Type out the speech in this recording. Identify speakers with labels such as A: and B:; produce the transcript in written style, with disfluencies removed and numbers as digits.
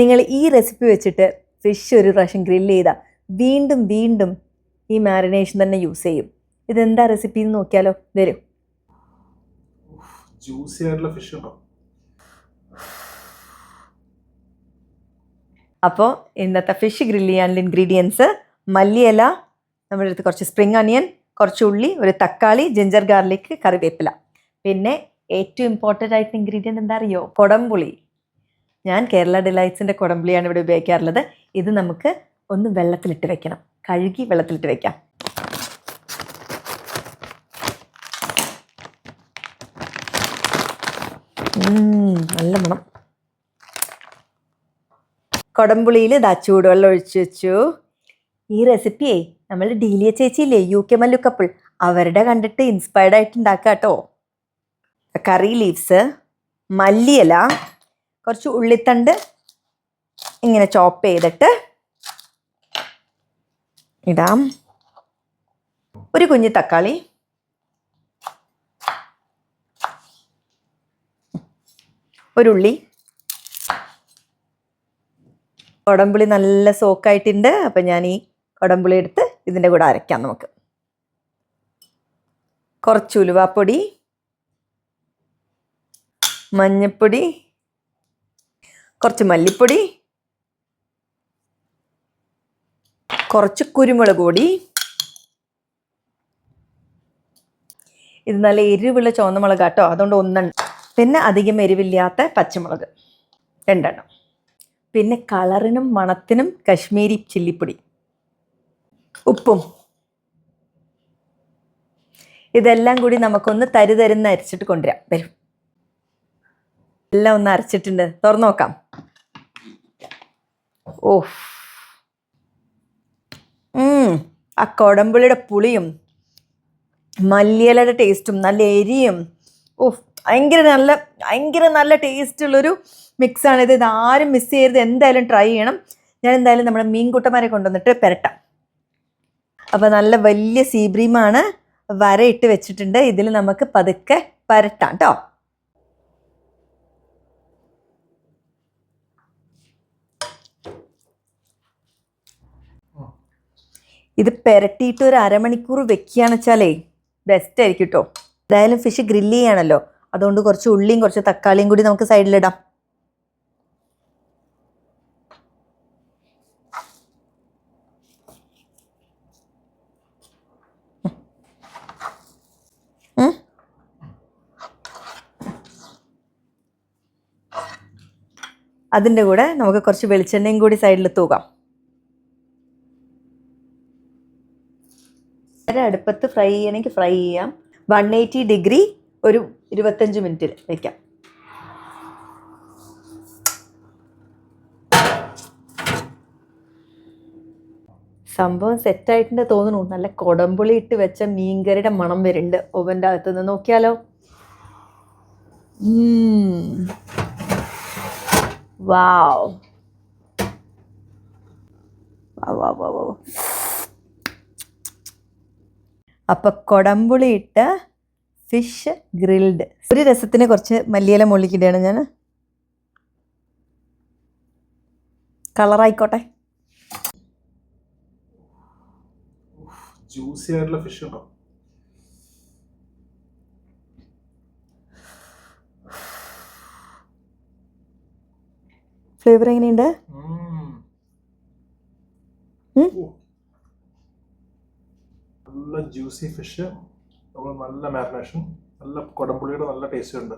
A: നിങ്ങൾ ഈ റെസിപ്പി വെച്ചിട്ട് ഫിഷ് ഒരു പ്രാവശ്യം ഗ്രില്ല് ചെയ്താൽ വീണ്ടും വീണ്ടും ഈ മാരിനേഷൻ തന്നെ യൂസ് ചെയ്യും. ഇതെന്താ റെസിപ്പി എന്ന് നോക്കിയാലോ? വരും.
B: ജ്യൂസി ആയിട്ടുള്ള ഫിഷ് ഉണ്ടോ?
A: അപ്പോൾ ഇന്നത്തെ ഫിഷ് ഗ്രില്ല് ചെയ്യാനുള്ള ഇൻഗ്രീഡിയൻസ്: മല്ലിയില, നമ്മുടെ അടുത്ത് കുറച്ച് സ്പ്രിംഗ് അനിയൻ, കുറച്ച് ഉള്ളി, ഒരു തക്കാളി, ജിഞ്ചർ ഗാർലിക്, കറിവേപ്പില. പിന്നെ ഏറ്റവും ഇമ്പോർട്ടൻ്റ് ആയിട്ടുള്ള ഇൻഗ്രീഡിയൻറ്റ് എന്താ അറിയോ? കൊടംപുളി. ഞാൻ കേരള ഡിലൈറ്റ്സിൻ്റെ കൊടംപുളിയാണ് ഇവിടെ ഉപയോഗിക്കാറുള്ളത്. ഇത് നമുക്ക് ഒന്ന് വെള്ളത്തിലിട്ട് വെക്കണം, കഴുകി വെള്ളത്തിലിട്ട് വെക്കാം. നല്ല മണം. കൊടംപുളിയിൽ ചൂടുവെള്ളം ഒഴിച്ചു വെച്ചു. ഈ റെസിപ്പിയെ നമ്മൾ ഡീലിയ ചേച്ചിയില്ലേ, UK മല്ലു കപ്പിൾ, അവരുടെ കണ്ടിട്ട് ഇൻസ്പയർഡ് ആയിട്ട് ഉണ്ടാക്കുക കേട്ടോ. കറി ലീവ്സ്, മല്ലിയില, കുറച്ച് ഉള്ളിത്തണ്ട് ഇങ്ങനെ ചോപ്പ് ചെയ്തിട്ട് ഇടാം. ഒരു കുഞ്ഞു തക്കാളി, ഒരു ഉള്ളി. കൊടംപുളി നല്ല സോക്കായിട്ടുണ്ട്. അപ്പം ഞാൻ ഈ കൊടംപുളി എടുത്ത് ഇതിൻ്റെ കൂടെ അരയ്ക്കാം നമുക്ക്. കുറച്ച് ഉലുവാപ്പൊടി, മഞ്ഞൾപ്പൊടി, കുറച്ച് മല്ലിപ്പൊടി, കുറച്ച് കുരുമുളക് പൊടി. ഇത് നല്ല എരിവുള്ള ചുവന്ന മുളക് കേട്ടോ, അതുകൊണ്ട് ഒന്നെണ്ണം. പിന്നെ അധികം എരിവില്ലാത്ത പച്ചമുളക് 2 എണ്ണം. പിന്നെ കളറിനും മണത്തിനും കശ്മീരി ചില്ലിപ്പൊടി, ഉപ്പും. ഇതെല്ലാം കൂടി നമുക്കൊന്ന് തരുതരുന്ന് അരച്ചിട്ട് കൊണ്ടുവരാം. വരും. എല്ലാം ഒന്ന് അരച്ചിട്ടുണ്ട്, തുറന്നു നോക്കാം. ഓഹ്, ആ കൊടംപുളിയുടെ പുളിയും മല്ലിയിലയുടെ ടേസ്റ്റും നല്ല എരിയും, ഓഹ്, ഭയങ്കര നല്ല ടേസ്റ്റുള്ളൊരു മിക്സാണിത്. ഇതാരും മിസ് ചെയ്യരുത്, എന്തായാലും ട്രൈ ചെയ്യണം. ഞാൻ എന്തായാലും നമ്മുടെ മീൻകുട്ടന്മാരെ കൊണ്ടുവന്നിട്ട് പെരട്ടാം. അപ്പോൾ നല്ല വലിയ സീബ്രീമാണ്, വരയിട്ട് വെച്ചിട്ടുണ്ട്. ഇതിൽ നമുക്ക് പതുക്കെ പരട്ടാം കേട്ടോ. ഇത് പെരട്ടിയിട്ട് ഒരു അരമണിക്കൂർ വെക്കുകയാണെന്ന് വെച്ചാലേ ബെസ്റ്റ് ആയിരിക്കും കേട്ടോ. എന്തായാലും ഫിഷ് ഗ്രില്ല് ചെയ്യാണല്ലോ, അതുകൊണ്ട് കുറച്ച് ഉള്ളിയും കുറച്ച് തക്കാളിയും കൂടി നമുക്ക് സൈഡിലിടാം. അതിൻ്റെ കൂടെ നമുക്ക് കുറച്ച് വെളിച്ചെണ്ണയും കൂടി സൈഡിൽ തൂകാം. അടുപ്പത്ത് ഫ്രൈ ചെയ്യണമെങ്കിൽ ഫ്രൈ ചെയ്യാം. 180 ഡിഗ്രി ഒരു 25 മിനിറ്റിൽ വയ്ക്കാം. സംഭവം സെറ്റായിട്ടുണ്ട് തോന്നുന്നു. നല്ല കൊടംപുളി ഇട്ട് വെച്ച മീൻകറിയുടെ മണം വരുന്നുണ്ട് ഓവൻ്റെ അകത്തുനിന്ന്. നോക്കിയാലോ. വാവ്, അപ്പം കൊടംപുളി ഇട്ട ഫിഷ് ഗ്രിൽഡ്. ഒരു രസത്തിന് കുറച്ച് മല്ലിയില മുള്ളിക്കിടുകയാണ് ഞാൻ. കളറായിക്കോട്ടെ.
B: ജ്യൂസി ആയിട്ടുള്ള ഫിഷ് ഉണ്ടോ?
A: ഫ്ലേവർ എങ്ങനെയുണ്ട്?
B: നല്ല ജ്യൂസി ഫിഷ്, നല്ല മാരിനേഷൻ, നല്ല കൊടംപുളിയുടെ നല്ല ടേസ്റ്റ് ഉണ്ട്.